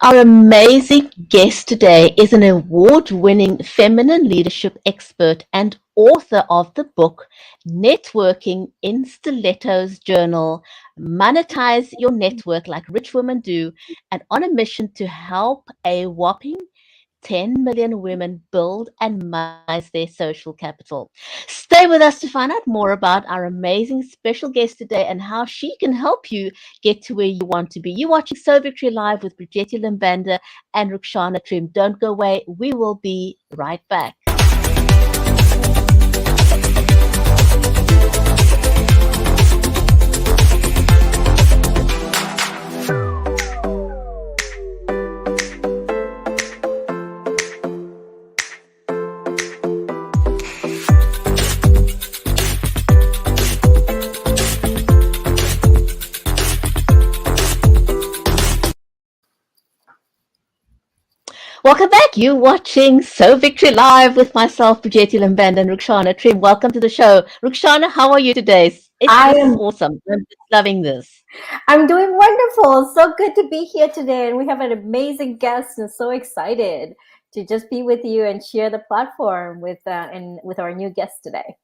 Our amazing guest today is an award-winning feminine leadership expert and author of the book Networking in Stiletto's Journal, Monetize Your Network Like Rich Women Do, and on a mission to help a whopping 10 million women build and monetize their social capital. Stay with us to find out more about our amazing special guest today and how she can help you get to where you want to be. You're watching So Victory Live with Brigitte Limbanda and Ruxana Trim. Don't go away. We will be right back. Welcome back. You're watching So Victory Live with myself, Brigitte Limbanda and Ruxana Trim. Welcome to the show. Ruxana, how are you today? This is awesome. I'm just loving this. I'm doing wonderful. So good to be here today. And we have an amazing guest and so excited to just be with you and share the platform with our new guest today.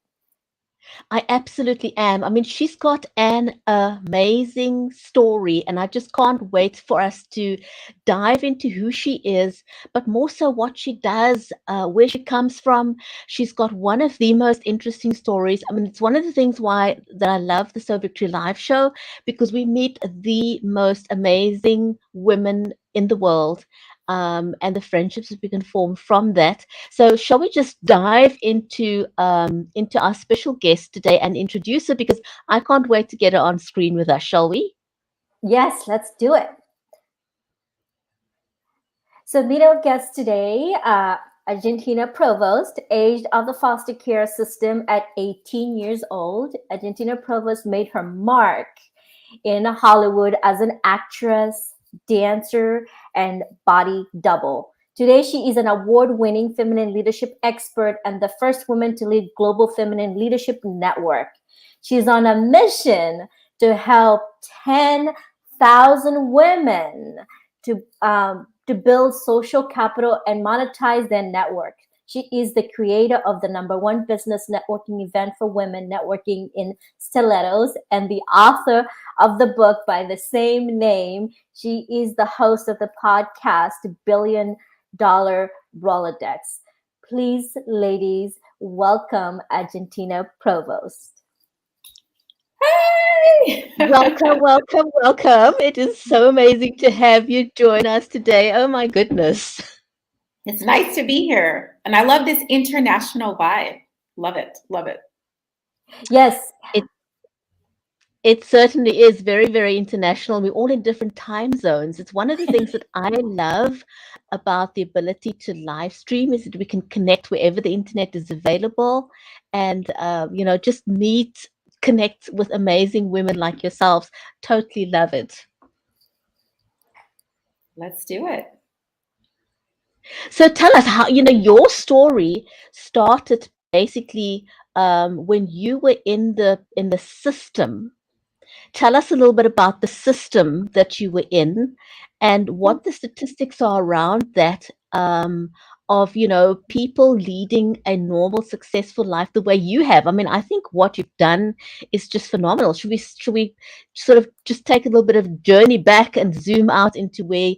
I absolutely am. I mean, she's got an amazing story, and I just can't wait for us to dive into who she is, but more so what she does, where she comes from. She's got one of the most interesting stories. I mean, it's one of the things why that I love the So Victory Live show, because we meet the most amazing women in the world. And the friendships that we can form from that. So, shall we just dive into our special guest today and introduce her, because I can't wait to get her on screen with us. Shall we? Yes, let's do it. So, meet our guest today, Ungenita Prevost, aged of the foster care system at 18 years old. Ungenita Prevost made her mark in Hollywood as an actress, dancer, and body double. Today, she is an award-winning feminine leadership expert and the first woman to lead Global Feminine Leadership Network. She's on a mission to help 10,000 women to build social capital and monetize their network. She is the creator of the #1 business networking event for women, Networking in Stilettos, and the author of the book by the same name. She is the host of the podcast, Billion Dollar Rolodex. Please, ladies, welcome Ungenita Prevost. Hey! Welcome. It is so amazing to have you join us today. Oh my goodness. It's nice to be here. And I love this international vibe. Love it. Yes. It certainly is very, very international. We're all in different time zones. It's one of the things that I love about the ability to live stream is that we can connect wherever the internet is available and, just connect with amazing women like yourselves. Totally love it. Let's do it. So tell us how, your story started basically when you were in the system. Tell us a little bit about the system that you were in and what the statistics are around that, of, people leading a normal, successful life the way you have. I mean, I think what you've done is just phenomenal. Should we sort of just take a little bit of journey back and zoom out into where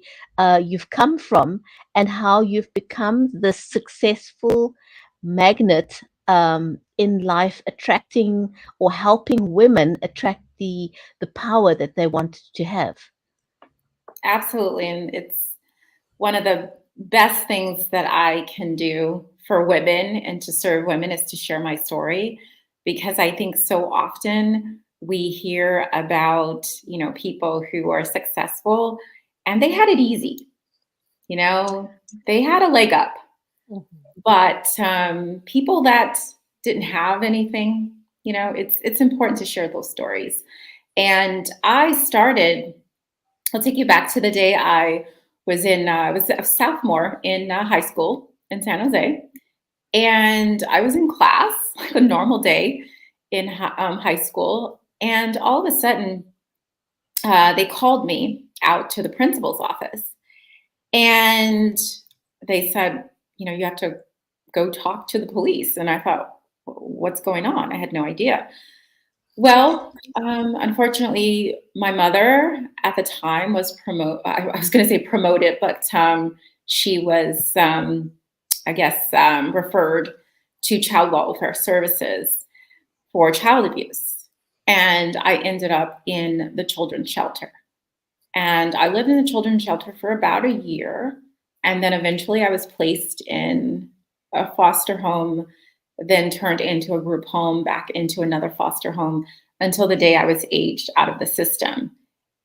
you've come from and how you've become this successful magnet in life, attracting or helping women attract the power that they want to have? Absolutely. And it's one of the best things that I can do for women and to serve women is to share my story, because I think so often we hear about, people who are successful and they had it easy. They had a leg up. But people that didn't have anything, it's important to share those stories. And I'll take you back to the day I was a sophomore in high school in San Jose. And I was in class, like a normal day in high school. And all of a sudden, they called me out to the principal's office. And they said, you have to go talk to the police. And I thought, what's going on? I had no idea. Well, unfortunately, my mother at the time was I was going to say promoted, but she was, I guess, referred to child welfare services for child abuse. And I ended up in the children's shelter. And I lived in the children's shelter for about a year. And then eventually I was placed in a foster home, then turned into a group home, back into another foster home until the day I was aged out of the system.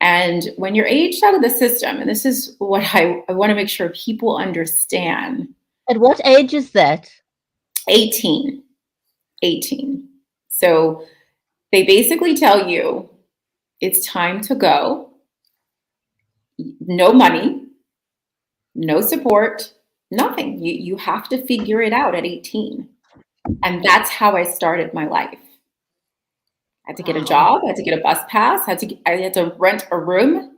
And when you're aged out of the system, and this is what I want to make sure people understand. At what age is that? 18. So they basically tell you it's time to go. No money, no support, nothing. You have to figure it out at 18. And that's how I started my life. I had to get a job, I had to get a bus pass, I had to rent a room.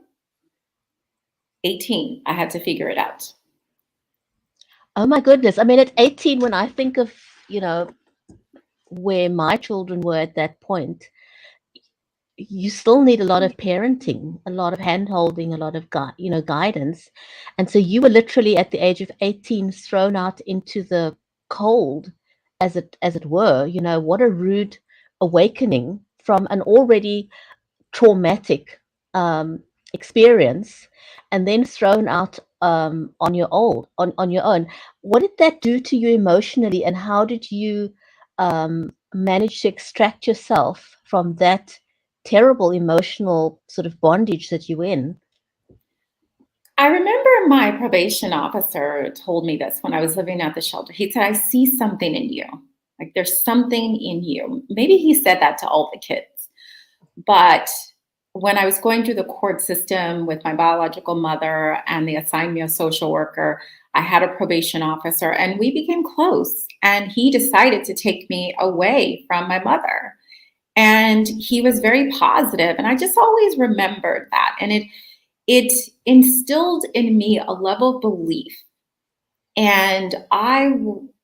18, I had to figure it out. Oh my goodness. I mean, at 18, when I think of, where my children were at that point, you still need a lot of parenting, a lot of hand-holding, a lot of guidance. And so you were literally at the age of 18 thrown out into the cold, as it were. What a rude awakening from an already traumatic experience, and then thrown out on your own. What did that do to you emotionally, and how did you manage to extract yourself from that terrible emotional sort of bondage that you were in? I remember my probation officer told me this when I was living at the shelter. He said, I see something in you. Like, there's something in you. Maybe he said that to all the kids. But when I was going through the court system with my biological mother and they assigned me a social worker, I had a probation officer and we became close. And he decided to take me away from my mother. And he was very positive. And I just always remembered that. And it instilled in me a level of belief. And I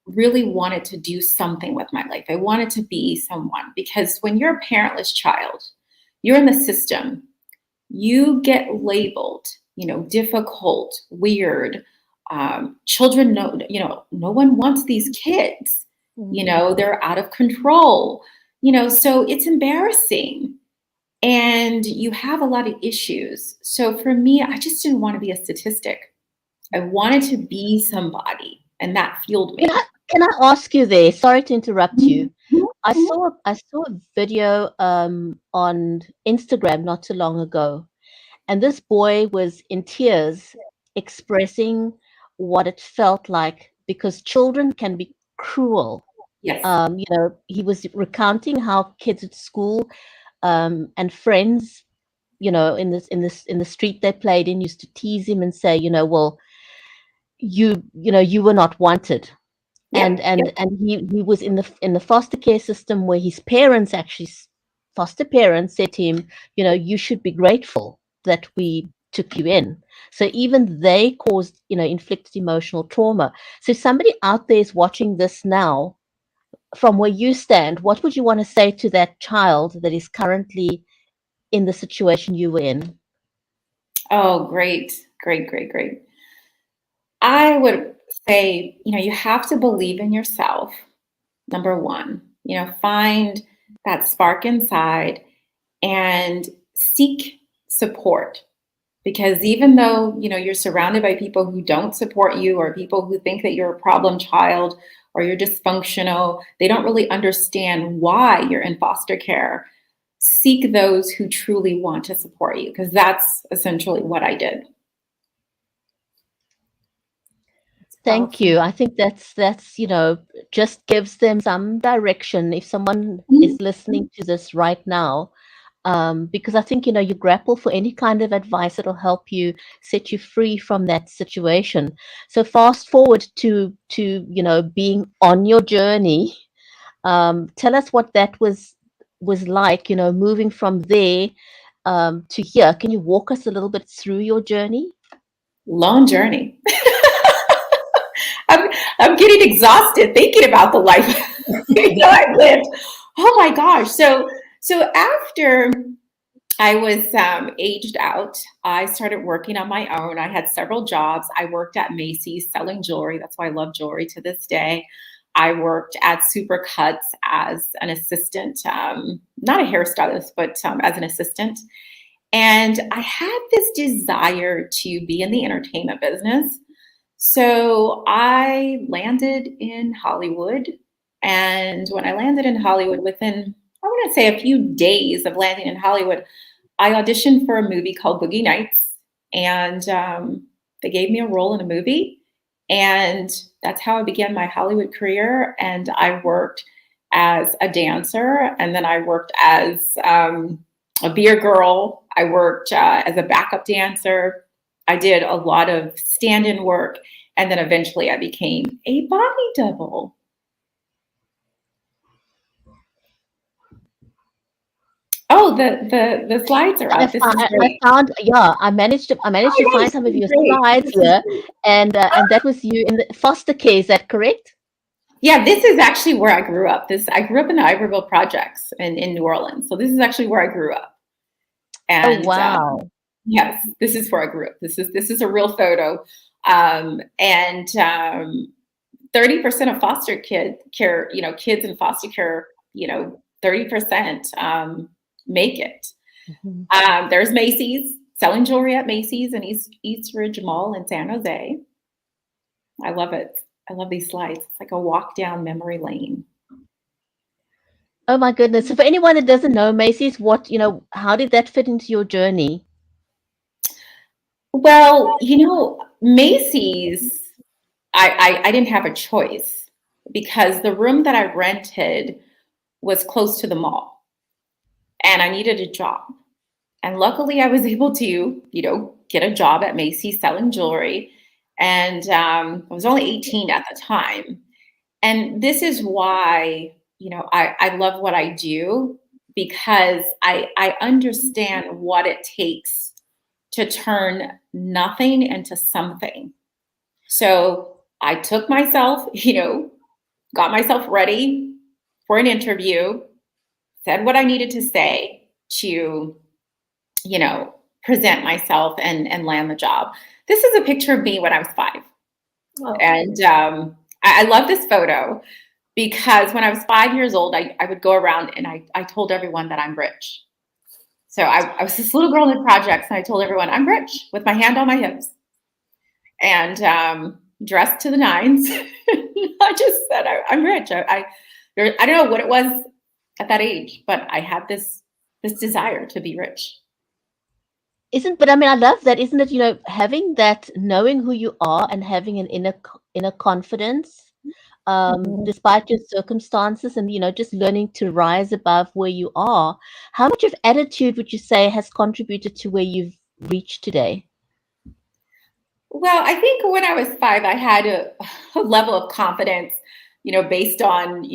really wanted to do something with my life. I wanted to be someone, because when you're a parentless child, you're in the system, you get labeled, difficult, weird. Children know, no one wants these kids. They're out of control. So it's embarrassing. And you have a lot of issues. So for me, I just didn't want to be a statistic. I wanted to be somebody, and that fueled me. Can I ask you there? Sorry to interrupt you. I saw a video on Instagram not too long ago, and this boy was in tears expressing what it felt like, because children can be cruel. Yes. He was recounting how kids at school and friends, in the street they played in, used to tease him and say, well, you were not wanted. And he was in the foster care system, where his parents, actually foster parents, said to him, you should be grateful that we took you in. So even they caused, inflicted emotional trauma. So if somebody out there is watching this now, from where you stand, what would you want to say to that child that is currently in the situation you were in? Oh, great. I would say, you have to believe in yourself. Number one, find that spark inside and seek support. Because even though, you're surrounded by people who don't support you, or people who think that you're a problem child or you're dysfunctional, they don't really understand why you're in foster care. Seek those who truly want to support you, because that's essentially what I did. Thank you. I think that's just gives them some direction if someone is listening to this right now. Because I think, you grapple for any kind of advice that'll help you, set you free from that situation. So fast forward to being on your journey. Tell us what that was like, moving from there to here. Can you walk us a little bit through your journey? long journey. I'm getting exhausted thinking about the life I've lived. Oh my gosh. So after I was aged out, I started working on my own. I had several jobs. I worked at Macy's selling jewelry. That's why I love jewelry to this day. I worked at Supercuts as an assistant, not a hairstylist, but as an assistant. And I had this desire to be in the entertainment business. So I landed in Hollywood. And when I landed in Hollywood, within, I want to say a few days of landing in Hollywood, I auditioned for a movie called Boogie Nights. And they gave me a role in a movie. And that's how I began my Hollywood career. And I worked as a dancer. And then I worked as a beer girl. I worked as a backup dancer. I did a lot of stand-in work, and then eventually I became a body double. Oh, the slides are up. This is great. I managed to find some of your slides here, and that was you in the foster care. Is that correct? Yeah, this is actually where I grew up. I grew up in the Ivoryville projects in New Orleans. So this is actually where I grew up. And oh wow. Yes, this is where I grew up. This is a real photo. And 30% of foster care, kids in foster care, 30% make it. Mm-hmm. There's Macy's, selling jewelry at Macy's in East Ridge Mall in San Jose. I love it. I love these slides. It's like a walk down memory lane. Oh my goodness. So for anyone that doesn't know Macy's, how did that fit into your journey? Well, Macy's, I didn't have a choice because the room that I rented was close to the mall and I needed a job. And luckily I was able to, get a job at Macy's selling jewelry. And I was only 18 at the time. And this is why, I love what I do because I understand what it takes to turn nothing into something. So I took myself, got myself ready for an interview, said what I needed to say to, present myself and land the job. This is a picture of me when I was 5. Oh. And I love this photo because when I was 5 years old, I would go around and I told everyone that I'm rich. So I was this little girl in the projects and I told everyone I'm rich with my hand on my hips and dressed to the nines. I just said I'm rich. I don't know what it was at that age, but I had this desire to be rich. But I mean, I love that, isn't it? Having that, knowing who you are and having an inner confidence, despite your circumstances and, just learning to rise above where you are. How much of attitude would you say has contributed to where you've reached today? Well, I think when I was 5, I had a level of confidence, based on,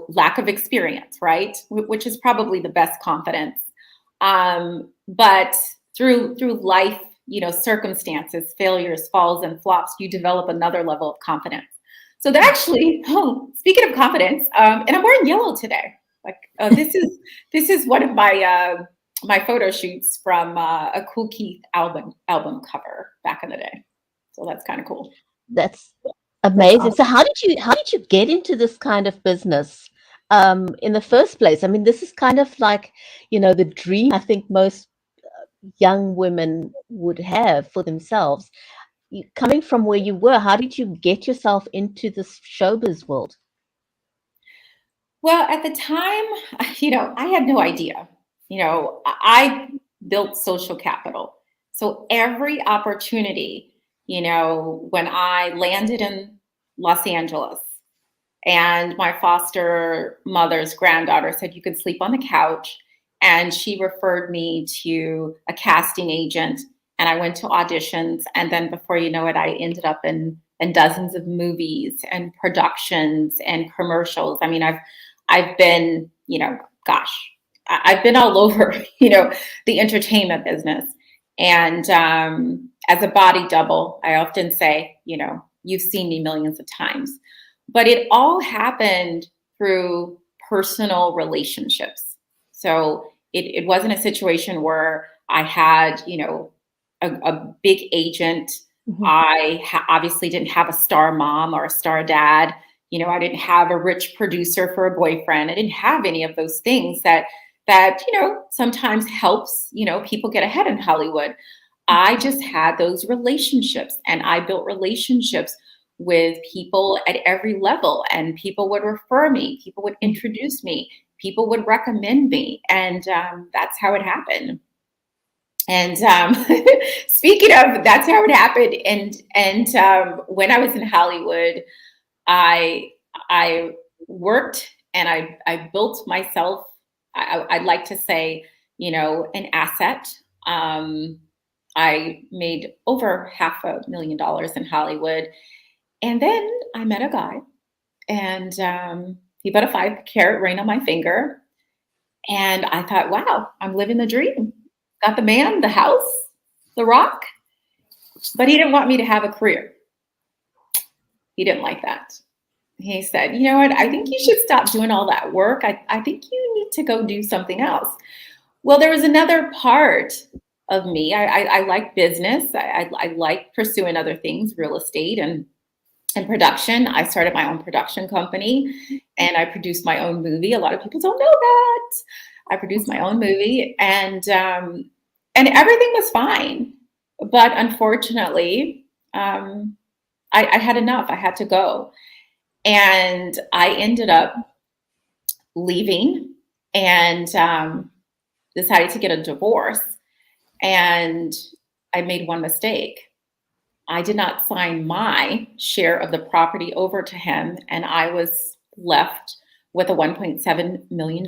lack of experience, right? Which is probably the best confidence. But through life, circumstances, failures, falls, and flops, you develop another level of confidence. So that actually, speaking of confidence, and I'm wearing yellow today. Like this is one of my my photo shoots from a Kool Keith album cover back in the day. So that's kind of cool. That's amazing. So how did you get into this kind of business in the first place? I mean, this is kind of like, the dream I think most young women would have for themselves. Coming from where you were, how did you get yourself into this showbiz world? Well, at the time, I had no idea. I built social capital. So every opportunity, when I landed in Los Angeles and my foster mother's granddaughter said you could sleep on the couch, and she referred me to a casting agent, and I went to auditions, and then before you know it, I ended up in dozens of movies and productions and commercials. I mean, I've been, I've been all over, the entertainment business. And as a body double, I often say, you've seen me millions of times. But it all happened through personal relationships. So it wasn't a situation where I had, a big agent. Mhm. I obviously didn't have a star mom or a star dad. I didn't have a rich producer for a boyfriend. I didn't have any of those things that sometimes helps, people get ahead in Hollywood. I just had those relationships, and I built relationships with people at every level, and people would refer me, people would introduce me, people would recommend me. And that's how it happened. And speaking of, that's how it happened. And when I was in Hollywood, I worked and I built myself. I'd like to say, an asset. I made over $500,000 in Hollywood, and then I met a guy, and he put a 5-carat ring on my finger, and I thought, wow, I'm living the dream. Got the man, the house, the rock, but he didn't want me to have a career. He didn't like that. He said, you know what, I think you should stop doing all that work. I think you need to go do something else. Well, there was another part of me. I like business. I like pursuing other things, real estate and production. I started my own production company, and I produced my own movie. A lot of people don't know that. I produced my own movie, and everything was fine. But unfortunately, I had enough. I had to go. And I ended up leaving and decided to get a divorce. And I made one mistake. I did not sign my share of the property over to him, and I was left with a $1.7 million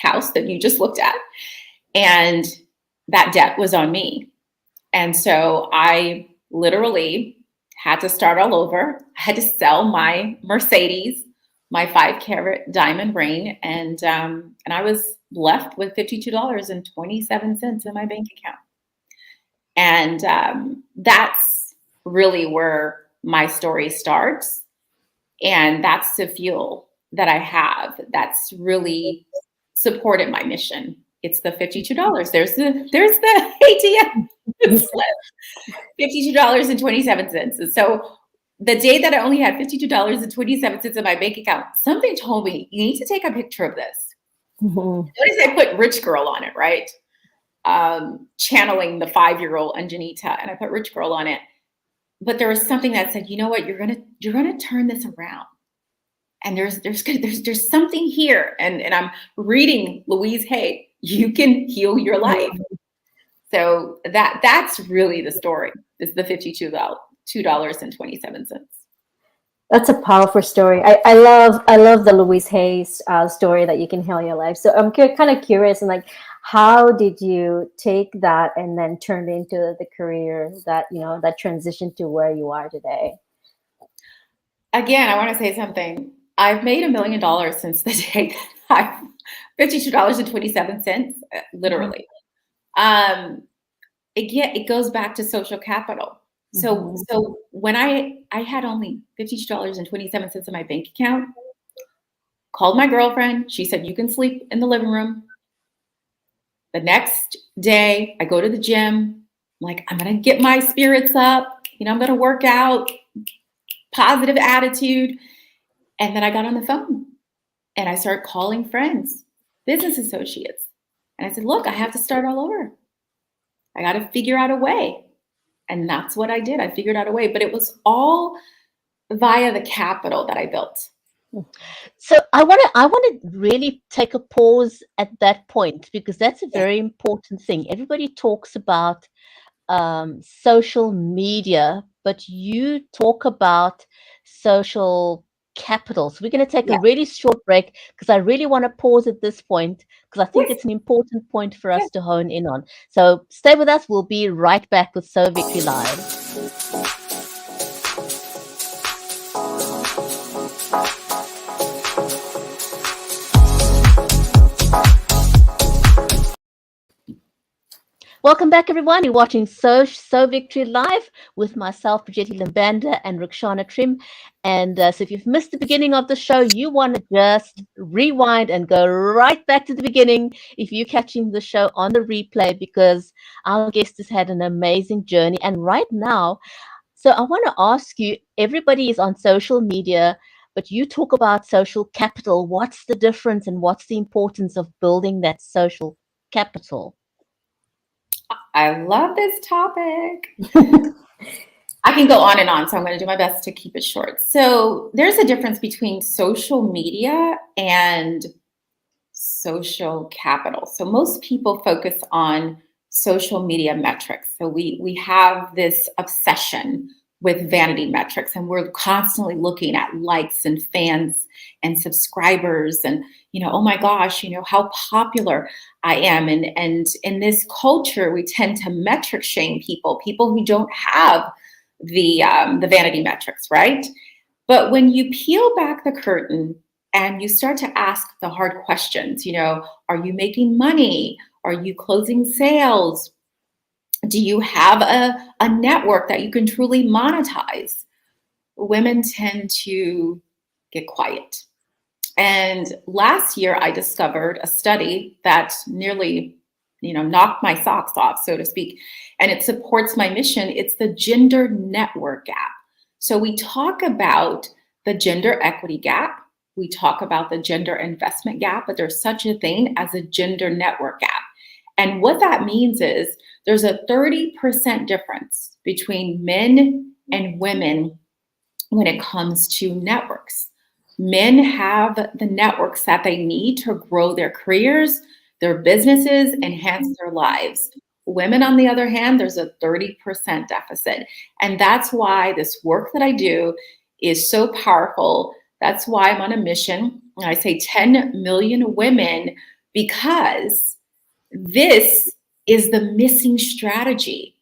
house that you just looked at. And that debt was on me. And so I literally had to start all over. I had to sell my Mercedes, my 5-carat diamond ring, and I was left with $52.27 in my bank account. And that's really where my story starts, and that's the fuel that I have that's really supported my mission. It's the $52. There's the ATM slip. $52.27. And so the day that I only had $52.27 in my bank account, something told me, you need to take a picture of this. Mhm. Notice I put rich girl on it, right? Channeling the 5-year-old Ungenita, and I put rich girl on it. But there was something that said, you know what, you're gonna turn this around. And there's something here. And I'm reading Louise Hay, you can heal your life. So that's really the story, is the $52.27. That's a powerful story. I love the Louise Hayes story that you can heal your life. So I'm kind of curious, and like, how did you take that and then turn it into the career that that transitioned to where you are today? Again, I want to say something. I've made $1 million since the day that $52.27, literally. It goes back to social capital. So when I had only $52.27 in my bank account, called my girlfriend. She said, you can sleep in the living room. The next day I go to the gym. I'm like, I'm going to get my spirits up. I'm going to work out, positive attitude. And then I got on the phone and I started calling friends, business associates. And I said, look, I have to start all over. I got to figure out a way. And that's what I did. I figured out a way, but it was all via the capital that I built. So I want to really take a pause at that point, because that's a very important thing. Everybody talks about social media, but you talk about social capital. So we're going to take a really short break, because I really want to pause at this point, because I think it's an important point for us to hone in on. So stay with us. We'll be right back with So Vicky Live. Welcome back, everyone. You're watching So Victory Live with myself, Bridgetti Limbanda, and Rukshana Trim. And so if you've missed the beginning of the show, you want to just rewind and go right back to the beginning if you're catching the show on the replay, because our guest has had an amazing journey. And right now, so I want to ask you, everybody is on social media, but you talk about social capital. What's the difference and what's the importance of building that social capital? I love this topic. I can go on and on, so I'm going to do my best to keep it short. So there's a difference between social media and social capital. So most people focus on social media metrics. So we have this obsession with vanity metrics, and we're constantly looking at likes and fans and subscribers and, oh my gosh, how popular I am. And in this culture, we tend to metric shame people who don't have the vanity metrics, right? But when you peel back the curtain and you start to ask the hard questions, are you making money? Are you closing sales? Do you have a network that you can truly monetize? Women tend to get quiet. And last year, I discovered a study that nearly, knocked my socks off, so to speak, and it supports my mission. It's the gender network gap. So we talk about the gender equity gap. We talk about the gender investment gap, but there's such a thing as a gender network gap. And what that means is there's a 30% difference between men and women when it comes to networks. Men have the networks that they need to grow their careers, their businesses, enhance their lives. Women, on the other hand, there's a 30% deficit. And that's why this work that I do is so powerful. That's why I'm on a mission. I say 10 million women, because this is the missing strategy.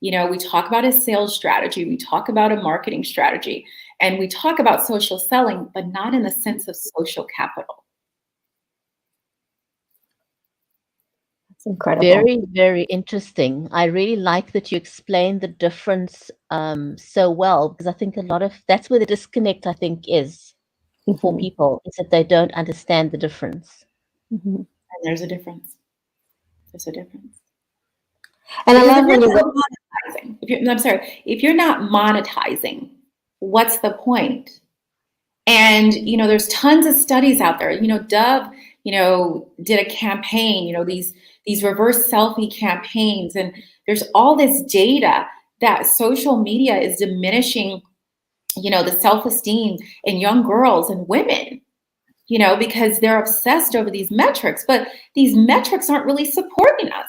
We talk about a sales strategy, we talk about a marketing strategy, and we talk about social selling, but not in the sense of social capital. That's incredible. Very, very interesting. I really like that you explained the difference so well, because I think that's where the disconnect, I think, is for people, is that they don't understand the difference. Mm-hmm. And there's a difference. There's a difference. And because I love when you go. If you're not monetizing, what's the point? And, there's tons of studies out there. Dove, did a campaign, these reverse selfie campaigns. And there's all this data that social media is diminishing, the self-esteem in young girls and women, because they're obsessed over these metrics. But these metrics aren't really supporting us.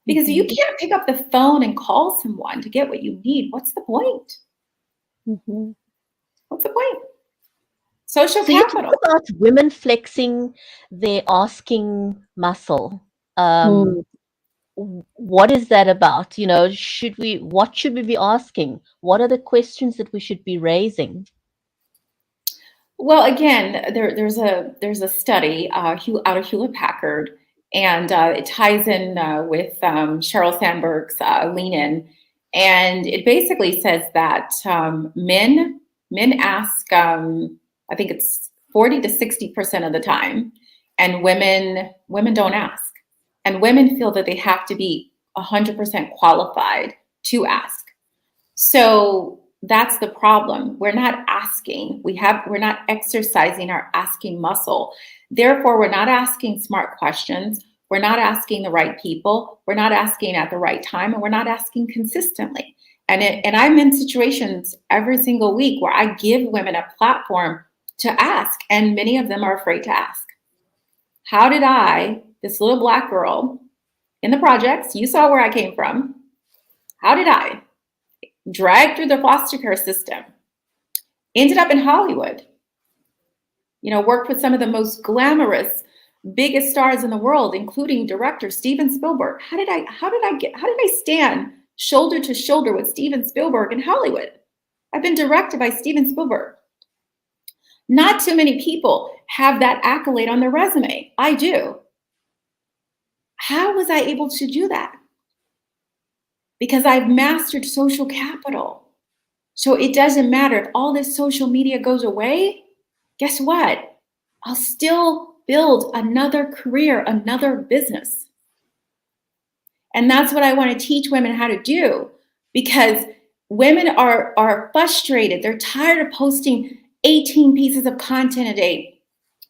Because if you can't pick up the phone and call someone to get what you need, what's the point? Mm-hmm. What's the point? Social So capital. You talk about women flexing their asking muscle. What is that about? What should we be asking? What are the questions that we should be raising? Well, again, there's a study out of Hewlett Packard, and it ties in with Sheryl Sandberg's Lean In, and it basically says that men ask, I think it's 40 to 60% of the time, and women don't ask, and women feel that they have to be 100% qualified to ask. So that's the problem. We're not asking. We're not exercising our asking muscle. Therefore, we're not asking smart questions. We're not asking the right people. We're not asking at the right time, and we're not asking consistently. And I'm in situations every single week where I give women a platform to ask, and many of them are afraid to ask. How did I, this little Black girl in the projects, you saw where I came from, how did I dragged through the foster care system, ended up in Hollywood, worked with some of the most glamorous, biggest stars in the world, including director Steven Spielberg? How did I stand shoulder to shoulder with Steven Spielberg in Hollywood? I've been directed by Steven Spielberg. Not too many people have that accolade on their resume. I do. How was I able to do that? Because I've mastered social capital. So it doesn't matter if all this social media goes away, guess what? I'll still build another career, another business. And that's what I want to teach women how to do, because women are frustrated. They're tired of posting 18 pieces of content a day.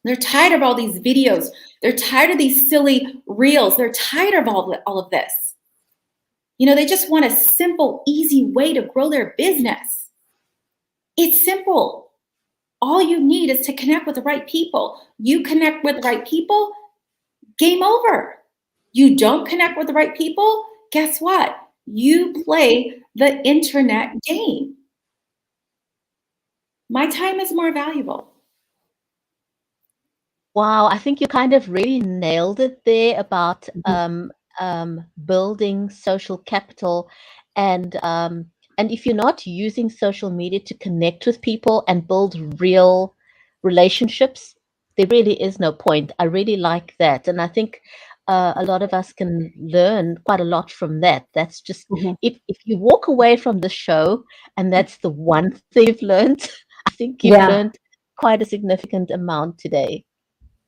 They're tired of all these videos. They're tired of these silly reels. They're tired of all of this. You know, they just want a simple, easy way to grow their business. It's simple. All you need is to connect with the right people. You connect with the right people, game over. You don't connect with the right people, guess what? You play the internet game. My time is more valuable. Wow, I think you kind of really nailed it there about building social capital, and if you're not using social media to connect with people and build real relationships, there really is no point. I really like that, and I think a lot of us can learn quite a lot from that. That's just if you walk away from the show and that's the one thing you've learned, I think you've Yeah. learned quite a significant amount today.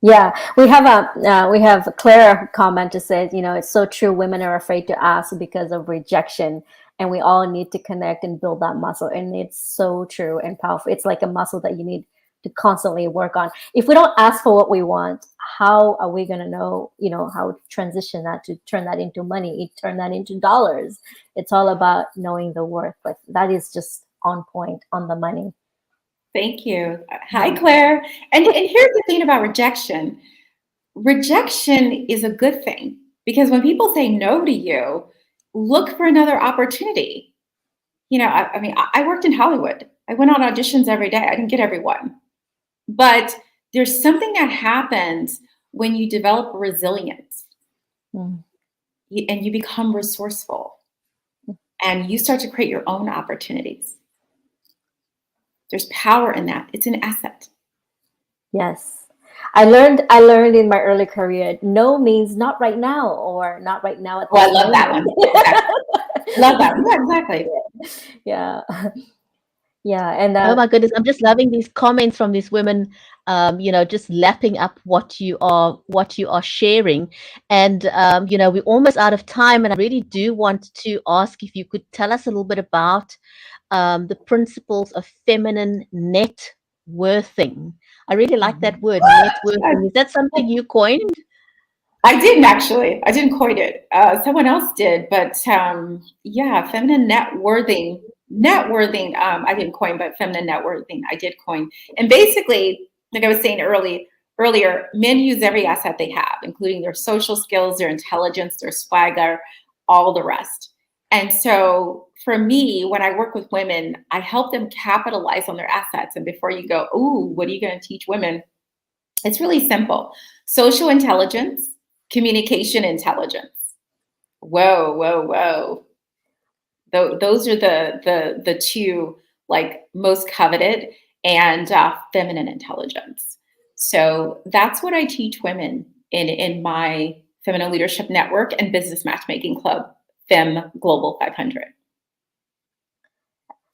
Yeah, we have Claire comment to say, you know, it's so true. Women are afraid to ask because of rejection, and we all need to connect and build that muscle. And it's so true and powerful. It's like a muscle that you need to constantly work on. If we don't ask for what we want, how are we going to know, you know, how to transition that, to turn that into money, turn that into dollars? It's all about knowing the worth. But that is just on point, on the money. Thank you. Hi, Claire. And here's the thing about rejection. Rejection is a good thing, because when people say no to you, look for another opportunity. You know, I mean, I worked in Hollywood. I went on auditions every day. I didn't get everyone. But there's something that happens when you develop resilience and you become resourceful and you start to create your own opportunities. There's power in that. It's an asset. Yes. I learned in my early career, no means not right now, or not right now at this I love that one. Exactly. Love that one. Yeah, exactly. Yeah. Yeah. And oh my goodness, I'm just loving these comments from these women, you know, just lapping up what you are sharing. And you know, we're almost out of time, and I really do want to ask if you could tell us a little bit about the principles of feminine net worthing. I really like that word, net worthing. Is that something you coined? I didn't actually. I didn't coin it. Someone else did, but yeah, feminine net worthing. I didn't coin, but feminine net worthing I did coin. And basically, like I was saying earlier, men use every asset they have, including their social skills, their intelligence, their swagger, all the rest. And so for me, when I work with women, I help them capitalize on their assets. And before you go, ooh, what are you going to teach women? It's really simple. Social intelligence, communication intelligence. Whoa. Those are the two like most coveted, and feminine intelligence. So that's what I teach women in my Feminine Leadership Network and Business Matchmaking Club, Fem Global 500.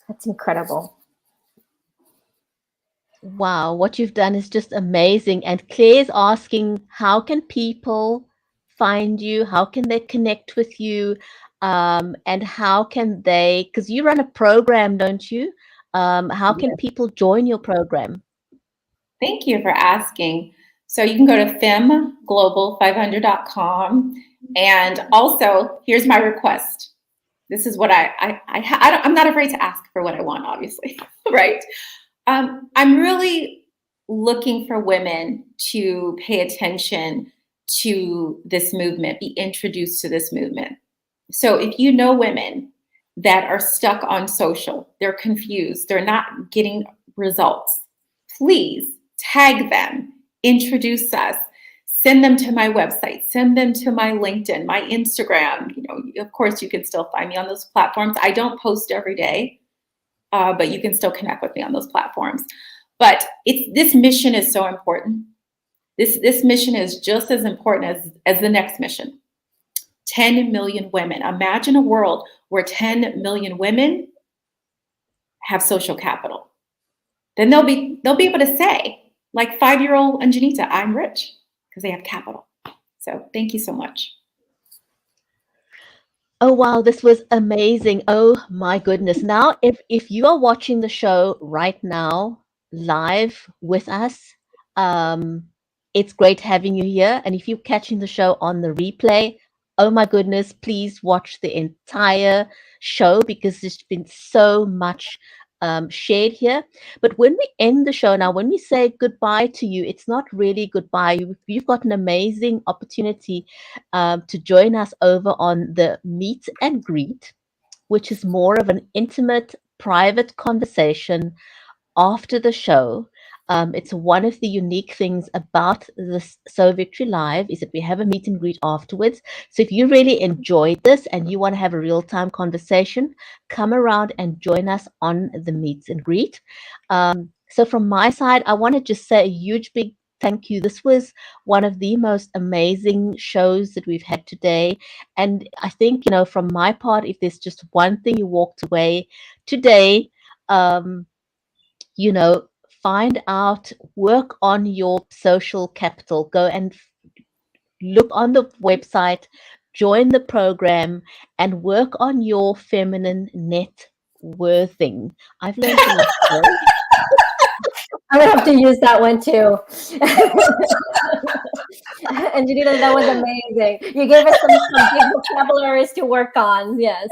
That's incredible. Wow, what you've done is just amazing. And Claire's asking, how can people find you? How can they connect with you? And how can they, because you run a program, don't you? How can people join your program? Thank you for asking. So you can go to femglobal500.com. And also, here's my request. This is what I'm not afraid to ask for what I want, obviously, right? I'm really looking for women to pay attention to this movement, be introduced to this movement. So if you know women that are stuck on social, they're confused, they're not getting results, please tag them, introduce us, send them to my website, send them to my LinkedIn, my Instagram. You know, of course, you can still find me on those platforms. I don't post every day, but you can still connect with me on those platforms. But this mission is so important. This mission is just as important as the next mission. 10 million women. Imagine a world where 10 million women have social capital. Then they'll be able to say, like 5-year-old Ungenita, I'm rich, because they have capital. So thank you so much. Oh wow, this was amazing. Oh my goodness. Now if you are watching the show right now live with us, um it's great having you here. And if you're catching the show on the replay, oh my goodness, please watch the entire show because there's been so much shared here. But when we end the show now, when we say goodbye to you, it's not really goodbye. You've got an amazing opportunity to join us over on the meet and greet, which is more of an intimate, private conversation after the show. It's one of the unique things about this So Victory Live is that we have a meet and greet afterwards. So if you really enjoyed this and you want to have a real-time conversation, come around and join us on the meet and greet. So from my side, I want to just say a huge big thank you. This was one of the most amazing shows that we've had today. And I think, from my part, if there's just one thing you walked away today, you know, find out, work on your social capital, go and look on the website, join the program, and work on your feminine net worthing. I've learned a lot today. I'm gonna have to use that one too. And Janita, that was amazing. You gave us some big vocabularies to work on. Yes.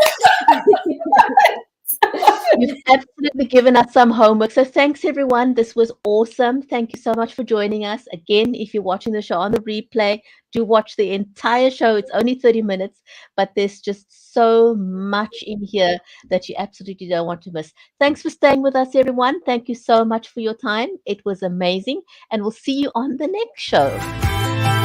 You've absolutely given us some homework. So thanks, everyone. This was awesome. Thank you so much for joining us. Again, if you're watching the show on the replay, do watch the entire show. It's only 30 minutes, but there's just so much in here that you absolutely don't want to miss. Thanks for staying with us, everyone. Thank you so much for your time. It was amazing. And we'll see you on the next show.